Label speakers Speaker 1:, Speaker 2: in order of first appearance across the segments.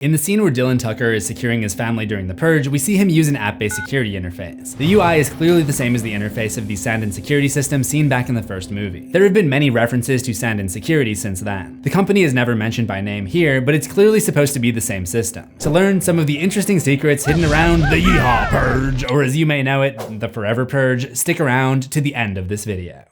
Speaker 1: In the scene where Dylan Tucker is securing his family during the Purge, we see him use an app-based security interface. The UI is clearly the same as the interface of the Sandin security system seen back in the first movie. There have been many references to Sandin security since then. The company is never mentioned by name here, but it's clearly supposed to be the same system. To learn some of the interesting secrets hidden around the Yeehaw Purge, or as you may know it, the Forever Purge, stick around to the end of this video.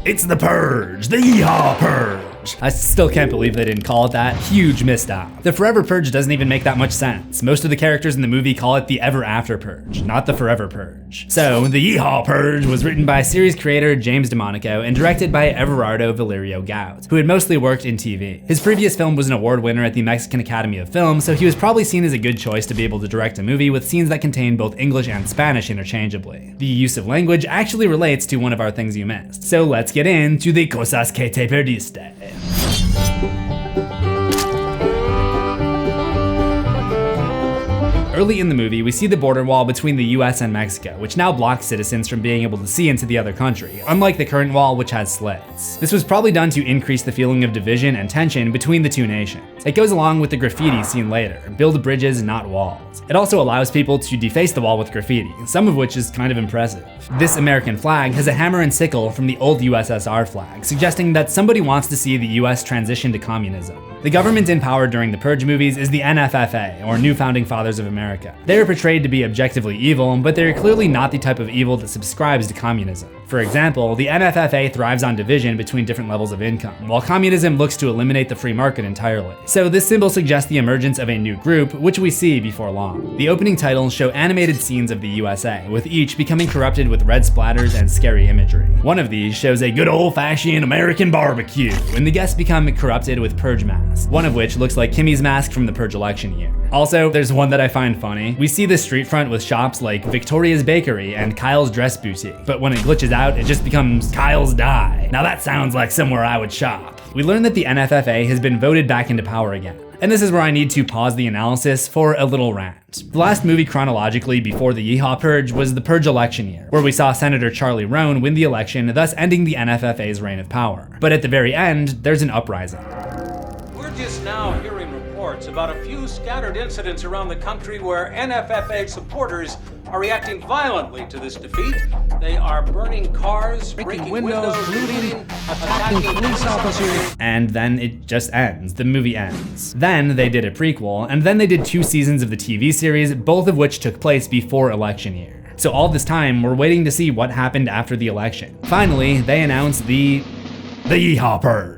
Speaker 1: It's the Purge! The Yeehaw Purge! I still can't believe they didn't call it that. Huge misstep. The Forever Purge doesn't even make that much sense. Most of the characters in the movie call it the Ever After Purge, not the Forever Purge. So, the Yeehaw Purge was written by series creator James DeMonico and directed by Everardo Valerio Gaut, who had mostly worked in TV. His previous film was an award winner at the Mexican Academy of Film, so he was probably seen as a good choice to be able to direct a movie with scenes that contain both English and Spanish interchangeably. The use of language actually relates to one of our things you missed. So let's get into the cosas que te perdiste. Early in the movie, we see the border wall between the US and Mexico, which now blocks citizens from being able to see into the other country, unlike the current wall, which has slits. This was probably done to increase the feeling of division and tension between the two nations. It goes along with the graffiti seen later: build bridges, not walls. It also allows people to deface the wall with graffiti, some of which is kind of impressive. This American flag has a hammer and sickle from the old USSR flag, suggesting that somebody wants to see the US transition to communism. The government in power during the Purge movies is the NFFA, or New Founding Fathers of America. They are portrayed to be objectively evil, but they are clearly not the type of evil that subscribes to communism. For example, the NFFA thrives on division between different levels of income, while communism looks to eliminate the free market entirely. So this symbol suggests the emergence of a new group, which we see before long. The opening titles show animated scenes of the USA, with each becoming corrupted with red splatters and scary imagery. One of these shows a good old-fashioned American barbecue, and the guests become corrupted with Purge masks, one of which looks like Kimmy's mask from the Purge election year. Also, there's one that I find funny. We see the street front with shops like Victoria's Bakery and Kyle's Dress Boutique, but when it glitches out, it just becomes Kyle's Dye. Now that sounds like somewhere I would shop. We learn that the NFFA has been voted back into power again. And this is where I need to pause the analysis for a little rant. The last movie chronologically before the Yeehaw Purge was the Purge election year, where we saw Senator Charlie Roan win the election, thus ending the NFFA's reign of power. But at the very end, there's an uprising.
Speaker 2: We're just now hearing reports about a few scattered incidents around the country where NFFA supporters are reacting violently to this defeat. They are burning cars, breaking windows, looting, attacking police officers.
Speaker 1: And then it just ends. The movie ends. Then they did a prequel, and then they did 2 seasons of the TV series, both of which took place before election year. So all this time, we're waiting to see what happened after the election. Finally, they announced the Yeehaw Purge.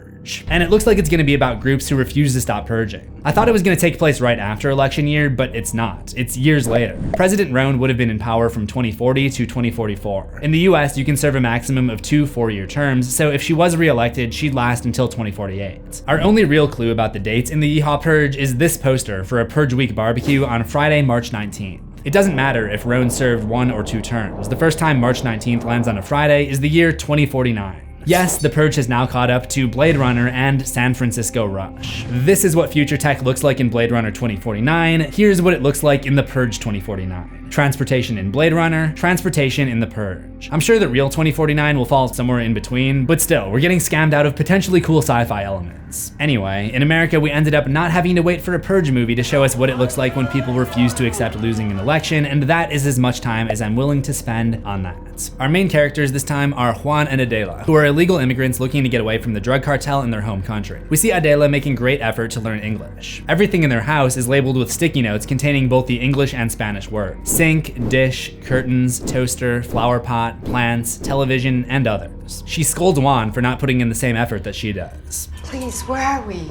Speaker 1: And it looks like it's gonna be about groups who refuse to stop purging. I thought it was gonna take place right after election year, but it's not. It's years later. President Roan would have been in power from 2040 to 2044. In the US, you can serve a maximum of 2 4-year terms, so if she was re-elected, she'd last until 2048. Our only real clue about the dates in the Yeehaw Purge is this poster for a Purge Week barbecue on Friday, March 19th. It doesn't matter if Roan served 1 or 2 terms. The first time March 19th lands on a Friday is the year 2049. Yes, the Purge has now caught up to Blade Runner and San Francisco Rush. This is what future tech looks like in Blade Runner 2049. Here's what it looks like in the Purge 2049. Transportation in Blade Runner, transportation in the Purge. I'm sure that real 2049 will fall somewhere in between, but still, we're getting scammed out of potentially cool sci-fi elements. Anyway, in America, we ended up not having to wait for a Purge movie to show us what it looks like when people refuse to accept losing an election, and that is as much time as I'm willing to spend on that. Our main characters this time are Juan and Adela, who are illegal immigrants looking to get away from the drug cartel in their home country. We see Adela making great effort to learn English. Everything in their house is labeled with sticky notes containing both the English and Spanish words: sink, dish, curtains, toaster, flower pot, plants, television, and others. She scolds Juan for not putting in the same effort that she does.
Speaker 3: Please, where are we?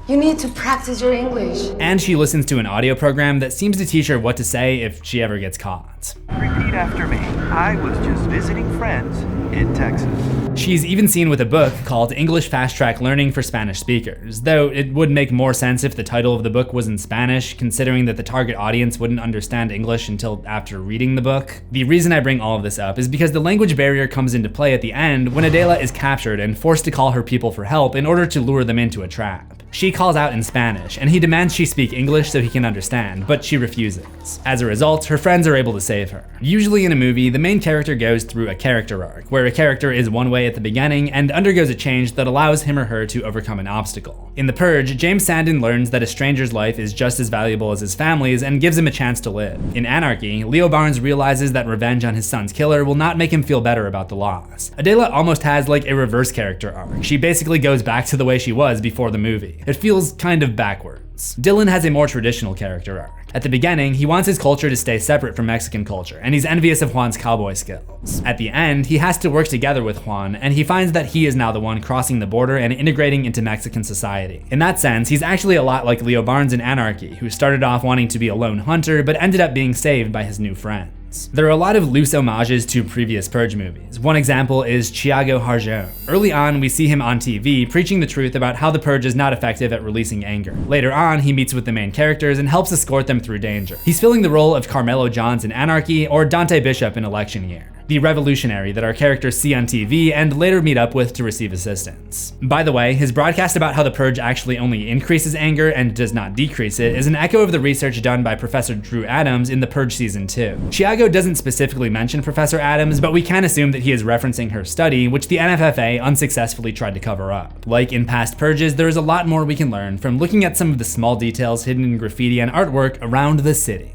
Speaker 3: You need to practice your English.
Speaker 1: And she listens to an audio program that seems to teach her what to say if she ever gets caught.
Speaker 4: Repeat after me. I was just visiting friends in Texas.
Speaker 1: She's even seen with a book called English Fast Track Learning for Spanish Speakers, though it would make more sense if the title of the book was in Spanish, considering that the target audience wouldn't understand English until after reading the book. The reason I bring all of this up is because the language barrier comes into play at the end when Adela is captured and forced to call her people for help in order to lure them into a trap. She calls out in Spanish, and he demands she speak English so he can understand, but she refuses. As a result, her friends are able to save her. Usually in a movie, the main character goes through a character arc, where a character is one way at the beginning and undergoes a change that allows him or her to overcome an obstacle. In The Purge, James Sandin learns that a stranger's life is just as valuable as his family's and gives him a chance to live. In Anarchy, Leo Barnes realizes that revenge on his son's killer will not make him feel better about the loss. Adela almost has like a reverse character arc. She basically goes back to the way she was before the movie. It feels kind of backwards. Dylan has a more traditional character arc. At the beginning, he wants his culture to stay separate from Mexican culture, and he's envious of Juan's cowboy skills. At the end, he has to work together with Juan, and he finds that he is now the one crossing the border and integrating into Mexican society. In that sense, he's actually a lot like Leo Barnes in Anarchy, who started off wanting to be a lone hunter, but ended up being saved by his new friends. There are a lot of loose homages to previous Purge movies. One example is Thiago Harjon. Early on, we see him on TV preaching the truth about how the Purge is not effective at releasing anger. Later on, he meets with the main characters and helps escort them through danger. He's filling the role of Carmelo Johns in Anarchy or Dante Bishop in Election Year, the revolutionary that our characters see on TV and later meet up with to receive assistance. By the way, his broadcast about how the Purge actually only increases anger and does not decrease it is an echo of the research done by Professor Drew Adams in The Purge Season 2. Thiago doesn't specifically mention Professor Adams, but we can assume that he is referencing her study, which the NFFA unsuccessfully tried to cover up. Like in past Purges, there is a lot more we can learn from looking at some of the small details hidden in graffiti and artwork around the city.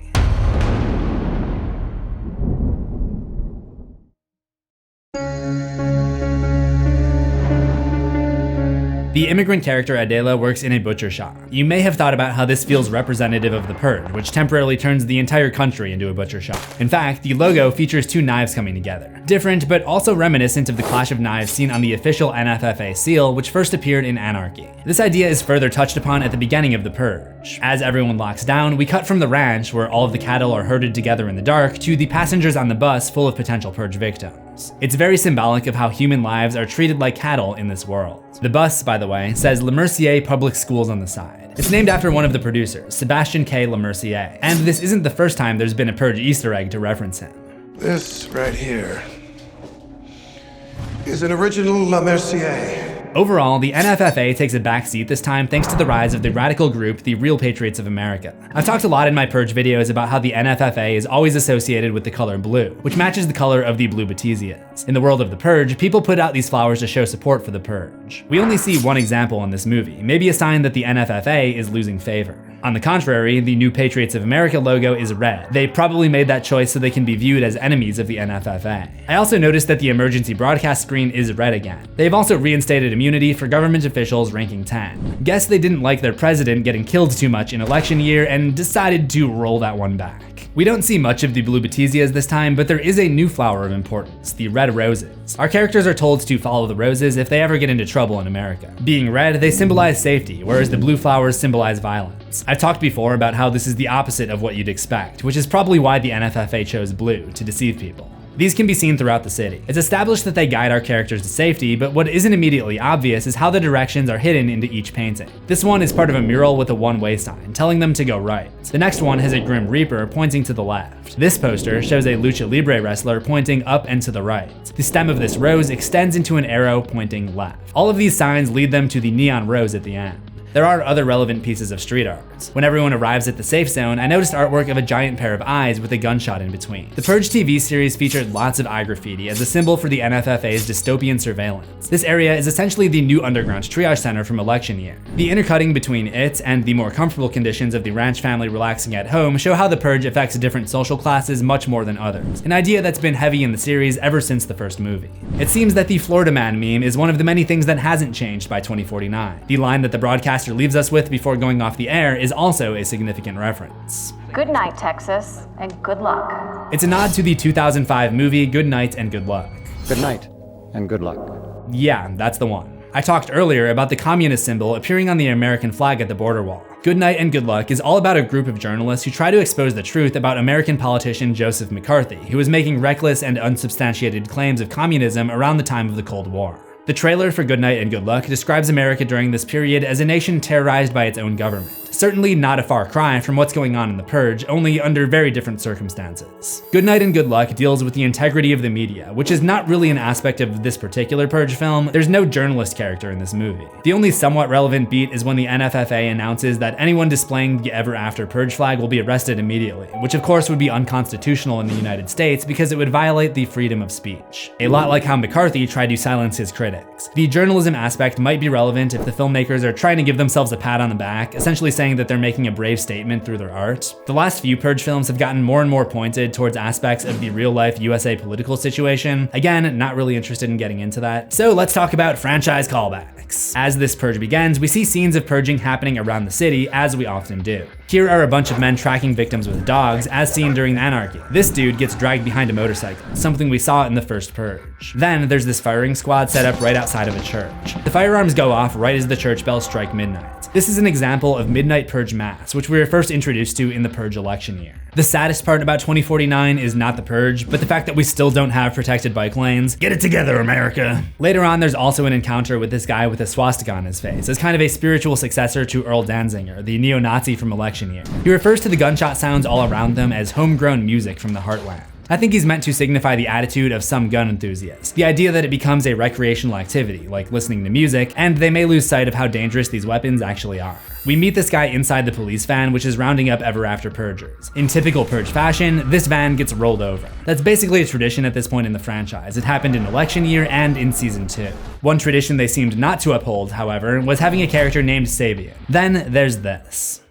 Speaker 1: The immigrant character Adela works in a butcher shop. You may have thought about how this feels representative of the Purge, which temporarily turns the entire country into a butcher shop. In fact, the logo features two knives coming together. Different, but also reminiscent of the clash of knives seen on the official NFFA seal, which first appeared in Anarchy. This idea is further touched upon at the beginning of the Purge. As everyone locks down, we cut from the ranch, where all of the cattle are herded together in the dark, to the passengers on the bus full of potential Purge victims. It's very symbolic of how human lives are treated like cattle in this world. The bus, by the way, says Lemercier Public Schools on the side. It's named after one of the producers, Sebastian K. Lemercier, and this isn't the first time there's been a Purge Easter egg to reference him.
Speaker 5: This right here is an original Lemercier.
Speaker 1: Overall, the NFFA takes a backseat this time thanks to the rise of the radical group, the Real Patriots of America. I've talked a lot in my Purge videos about how the NFFA is always associated with the color blue, which matches the color of the blue Baptisias. In the world of the Purge, people put out these flowers to show support for the Purge. We only see one example in this movie, maybe a sign that the NFFA is losing favor. On the contrary, the New Patriots of America logo is red. They probably made that choice so they can be viewed as enemies of the NFFA. I also noticed that the emergency broadcast screen is red again. They've also reinstated immunity for government officials ranking 10. Guess they didn't like their president getting killed too much in election year and decided to roll that one back. We don't see much of the blue Baptisias this time, but there is a new flower of importance, the red roses. Our characters are told to follow the roses if they ever get into trouble in America. Being red, they symbolize safety, whereas the blue flowers symbolize violence. I've talked before about how this is the opposite of what you'd expect, which is probably why the NFFA chose blue, to deceive people. These can be seen throughout the city. It's established that they guide our characters to safety, but what isn't immediately obvious is how the directions are hidden into each painting. This one is part of a mural with a one-way sign, telling them to go right. The next one has a Grim Reaper pointing to the left. This poster shows a Lucha Libre wrestler pointing up and to the right. The stem of this rose extends into an arrow pointing left. All of these signs lead them to the neon rose at the end. There are other relevant pieces of street art. When everyone arrives at the safe zone, I noticed artwork of a giant pair of eyes with a gunshot in between. The Purge TV series featured lots of eye graffiti as a symbol for the NFFA's dystopian surveillance. This area is essentially the new underground triage center from election year. The intercutting between it and the more comfortable conditions of the ranch family relaxing at home show how the Purge affects different social classes much more than others, an idea that's been heavy in the series ever since the first movie. It seems that the Florida Man meme is one of the many things that hasn't changed by 2049. The line that the broadcaster leaves us with before going off the air is also a significant reference.
Speaker 6: Good night, Texas, and good luck.
Speaker 1: It's a nod to the 2005 movie Good Night and Good Luck.
Speaker 7: Good night and good luck.
Speaker 1: Yeah, that's the one. I talked earlier about the communist symbol appearing on the American flag at the border wall. Good Night and Good Luck is all about a group of journalists who try to expose the truth about American politician Joseph McCarthy, who was making reckless and unsubstantiated claims of communism around the time of the Cold War. The trailer for Good Night and Good Luck describes America during this period as a nation terrorized by its own government, Certainly not a far cry from what's going on in the Purge, only under very different circumstances. Good Night and Good Luck deals with the integrity of the media, which is not really an aspect of this particular Purge film. There's no journalist character in this movie. The only somewhat relevant beat is when the NFFA announces that anyone displaying the Ever After Purge flag will be arrested immediately, which of course would be unconstitutional in the United States because it would violate the freedom of speech. A lot like how McCarthy tried to silence his critics. The journalism aspect might be relevant if the filmmakers are trying to give themselves a pat on the back, essentially saying that they're making a brave statement through their art. The last few Purge films have gotten more and more pointed towards aspects of the real-life USA political situation. Again, not really interested in getting into that. So let's talk about franchise callbacks. As this Purge begins, we see scenes of purging happening around the city, as we often do. Here are a bunch of men tracking victims with dogs, as seen during the Anarchy. This dude gets dragged behind a motorcycle, something we saw in the first Purge. Then there's this firing squad set up right outside of a church. The firearms go off right as the church bells strike midnight. This is an example of midnight Purge mass, which we were first introduced to in the Purge election year. The saddest part about 2049 is not the Purge, but the fact that we still don't have protected bike lanes. Get it together, America. Later on, there's also an encounter with this guy with a swastika on his face, as kind of a spiritual successor to Earl Danziger, the neo-Nazi from election year. He refers to the gunshot sounds all around them as homegrown music from the heartland. I think he's meant to signify the attitude of some gun enthusiasts, the idea that it becomes a recreational activity, like listening to music, and they may lose sight of how dangerous these weapons actually are. We meet this guy inside the police van, which is rounding up Ever After Purgers. In typical Purge fashion, this van gets rolled over. That's basically a tradition at this point in the franchise. It happened in election year and in season 2. One tradition they seemed not to uphold, however, was having a character named Sabian. Then there's this.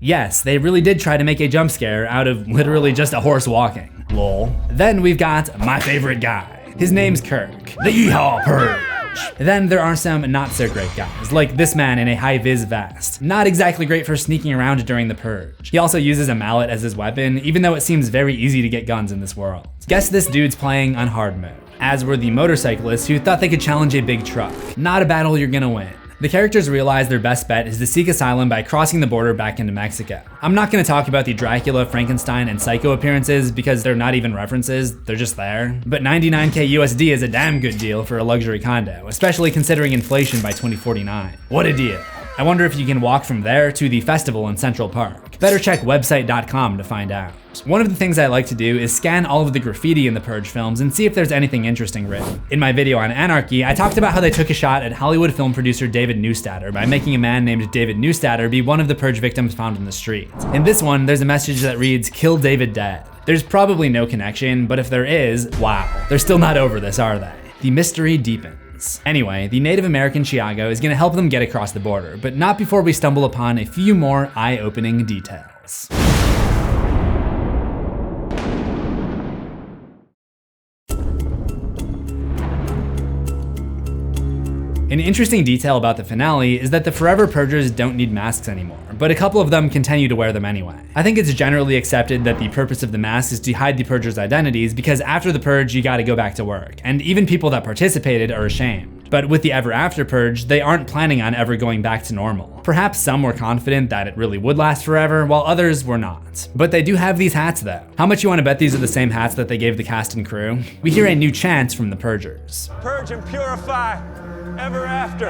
Speaker 1: Yes, they really did try to make a jump scare out of literally just a horse walking. Lol. Then we've got my favorite guy. His name's Kirk, the Yeehaw Purge. Then there are some not so great guys, like this man in a high-vis vest. Not exactly great for sneaking around during the Purge. He also uses a mallet as his weapon, even though it seems very easy to get guns in this world. Guess this dude's playing on hard mode, as were the motorcyclists who thought they could challenge a big truck. Not a battle you're gonna win. The characters realize their best bet is to seek asylum by crossing the border back into Mexico. I'm not going to talk about the Dracula, Frankenstein, and Psycho appearances because they're not even references, they're just there. But 99k USD is a damn good deal for a luxury condo, especially considering inflation by 2049. What a deal. I wonder if you can walk from there to the festival in Central Park. Better check website.com to find out. One of the things I like to do is scan all of the graffiti in the Purge films and see if there's anything interesting written. In my video on Anarchy, I talked about how they took a shot at Hollywood film producer David Neustadter by making a man named David Neustadter be one of the Purge victims found in the street. In this one, there's a message that reads, "Kill David dead." There's probably no connection, but if there is, wow, they're still not over this, are they? The mystery deepens. Anyway, the Native American Chiago is gonna help them get across the border, but not before we stumble upon a few more eye-opening details. An interesting detail about the finale is that the Forever Purgers don't need masks anymore, but a couple of them continue to wear them anyway. I think it's generally accepted that the purpose of the mask is to hide the Purgers' identities because after the Purge, you gotta go back to work, and even people that participated are ashamed. But with the Ever After Purge, they aren't planning on ever going back to normal. Perhaps some were confident that it really would last forever, while others were not. But they do have these hats though. How much you wanna bet these are the same hats that they gave the cast and crew? We hear a new chant from the Purgers.
Speaker 8: Purge and purify. Ever after.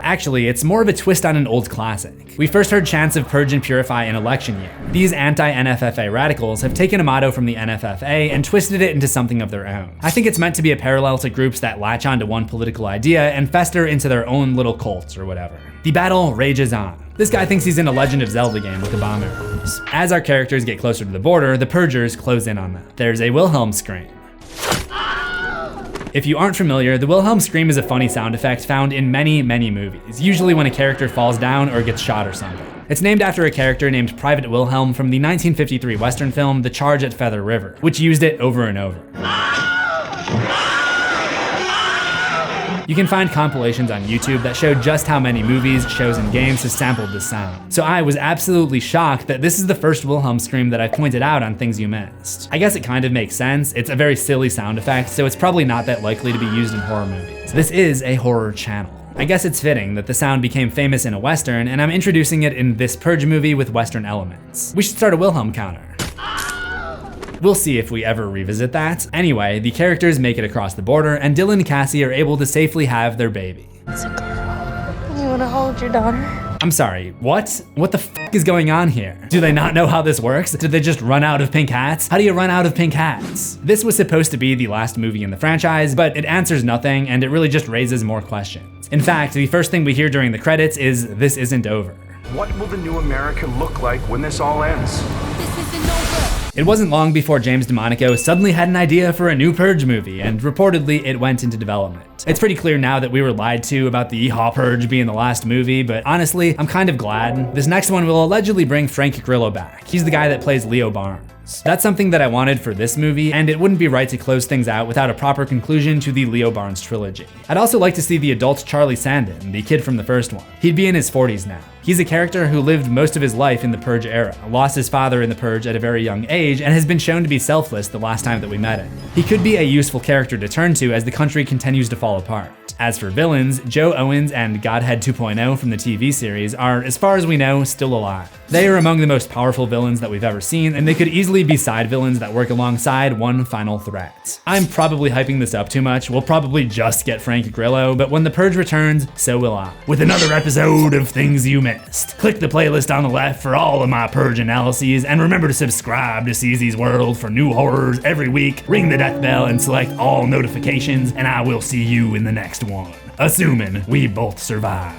Speaker 1: Actually, it's more of a twist on an old classic. We first heard chants of Purge and Purify in election year. These anti-NFFA radicals have taken a motto from the NFFA and twisted it into something of their own. I think it's meant to be a parallel to groups that latch onto one political idea and fester into their own little cults or whatever. The battle rages on. This guy thinks he's in a Legend of Zelda game with the bomb arrows. As our characters get closer to the border, the Purgers close in on them. There's a Wilhelm scream. If you aren't familiar, the Wilhelm scream is a funny sound effect found in many, many movies, usually when a character falls down or gets shot or something. It's named after a character named Private Wilhelm from the 1953 Western film The Charge at Feather River, which used it over and over. You can find compilations on YouTube that show just how many movies, shows, and games have sampled this sound. So I was absolutely shocked that this is the first Wilhelm scream that I've pointed out on Things You Missed. I guess it kind of makes sense. It's a very silly sound effect, so it's probably not that likely to be used in horror movies. This is a horror channel. I guess it's fitting that the sound became famous in a Western, and I'm introducing it in this Purge movie with Western elements. We should start a Wilhelm counter. We'll see if we ever revisit that. Anyway, the characters make it across the border, and Dylan and Cassie are able to safely have their baby.
Speaker 3: It's a girl. want to hold your daughter?
Speaker 1: I'm sorry, what? What the f is going on here? Do they not know how this works? Did they just run out of pink hats? How do you run out of pink hats? This was supposed to be the last movie in the franchise, but it answers nothing and it really just raises more questions. In fact, the first thing we hear during the credits is, "This isn't over."
Speaker 9: What will the new America look like when this all ends?
Speaker 3: This isn't over.
Speaker 1: It wasn't long before James DeMonico suddenly had an idea for a new Purge movie, and reportedly it went into development. It's pretty clear now that we were lied to about the Yeehaw Purge being the last movie, but honestly, I'm kind of glad. This next one will allegedly bring Frank Grillo back. He's the guy that plays Leo Barnes. That's something that I wanted for this movie, and it wouldn't be right to close things out without a proper conclusion to the Leo Barnes trilogy. I'd also like to see the adult Charlie Sandin, the kid from the first one. He'd be in his 40s now. He's a character who lived most of his life in the Purge era, lost his father in the Purge at a very young age, and has been shown to be selfless the last time that we met him. He could be a useful character to turn to as the country continues to fall apart. As for villains, Joe Owens and Godhead 2.0 from the TV series are, as far as we know, still alive. They are among the most powerful villains that we've ever seen, and they could easily be side villains that work alongside one final threat. I'm probably hyping this up too much. We'll probably just get Frank Grillo, but when the Purge returns, so will I. With another episode of Things You Missed. Click the playlist on the left for all of my Purge analyses, and remember to subscribe to CZsWorld for new horrors every week. Ring the death bell and select all notifications, and I will see you in the next one. Assuming we both survive.